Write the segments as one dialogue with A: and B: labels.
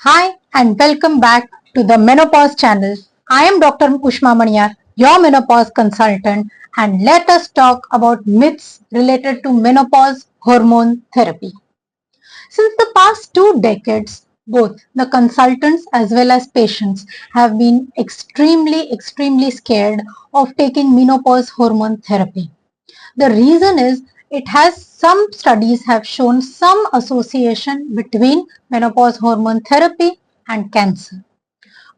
A: Hi and welcome back to the Menopause channel. I am Dr. Ushma Maniyar, your menopause consultant, and let us talk about myths related to menopause hormone therapy. Since the past 2 decades, both the consultants as well as patients have been extremely scared of taking menopause hormone therapy. The reason is some studies have shown some association between menopause hormone therapy and cancer.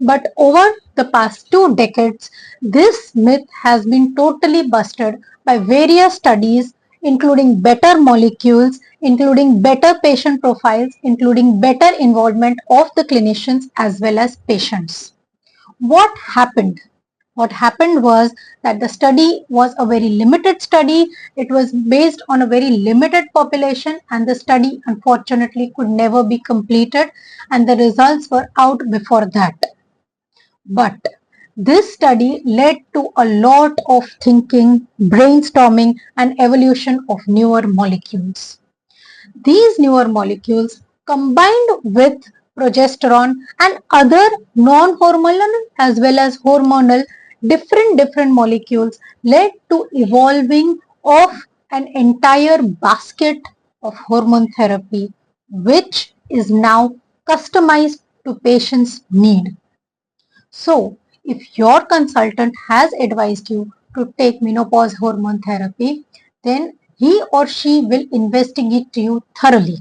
A: But over the past 2 decades, this myth has been totally busted by various studies, including better molecules, including better patient profiles, including better involvement of the clinicians as well as patients. What happened? What happened was that the study was a very limited study. It was based on a very limited population, and the study unfortunately could never be completed, and the results were out before that. But this study led to a lot of thinking, brainstorming, and evolution of newer molecules. These newer molecules combined with progesterone and other non-hormonal as well as hormonal different molecules led to evolving of an entire basket of hormone therapy, which is now customized to patients' need. So, if your consultant has advised you to take menopause hormone therapy, then he or she will investigate you thoroughly.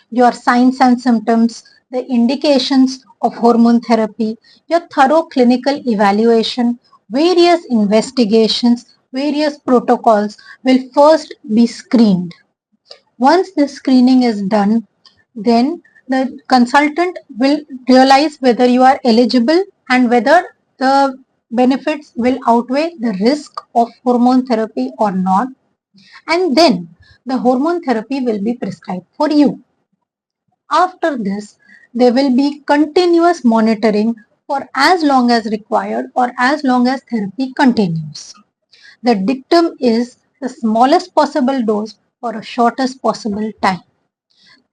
A: Your signs and symptoms, the indications of hormone therapy, your thorough clinical evaluation, various investigations, various protocols will first be screened. Once this screening is done, then the consultant will realize whether you are eligible and whether the benefits will outweigh the risk of hormone therapy or not. And then the hormone therapy will be prescribed for you. After this, there will be continuous monitoring for as long as required or as long as therapy continues. The dictum is the smallest possible dose for a shortest possible time.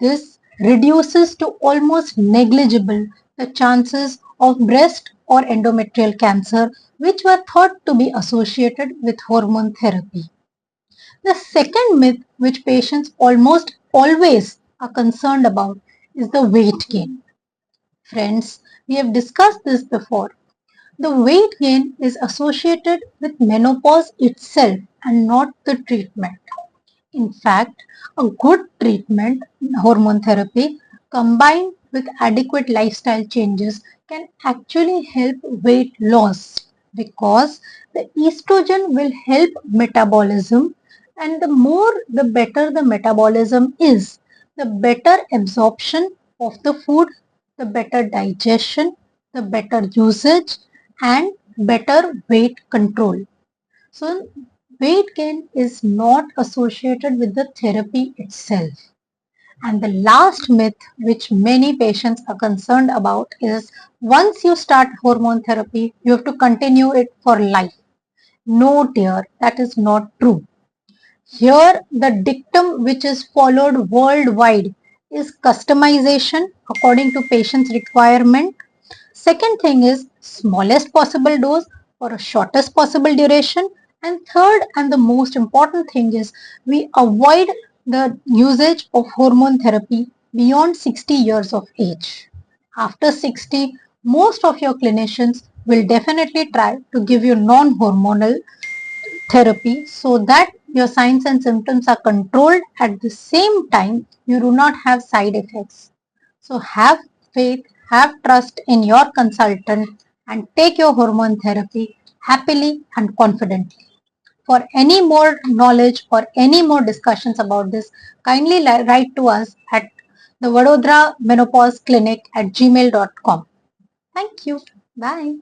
A: This reduces to almost negligible the chances of breast or endometrial cancer, which were thought to be associated with hormone therapy. The second myth which patients almost always are concerned about is the weight gain. Friends, we have discussed this before. The weight gain is associated with menopause itself and not the treatment. In fact, a good treatment, hormone therapy, combined with adequate lifestyle changes can actually help weight loss because the estrogen will help metabolism, and the more the better the metabolism is, the better absorption of the food, the better digestion, the better usage, and better weight control. So weight gain is not associated with the therapy itself. And the last myth which many patients are concerned about is once you start hormone therapy, you have to continue it for life. No dear, that is not true. Here the dictum which is followed worldwide is customization according to patient's requirement. Second thing is smallest possible dose for a shortest possible duration. And third and the most important thing is we avoid the usage of hormone therapy beyond 60 years of age. After 60, most of your clinicians will definitely try to give you non-hormonal therapy so that your signs and symptoms are controlled at the same time you do not have side effects. So have faith, have trust in your consultant and take your hormone therapy happily and confidently. For any more knowledge or any more discussions about this, kindly write to us at the Vadodara Menopause Clinic at gmail.com. Thank you. Bye.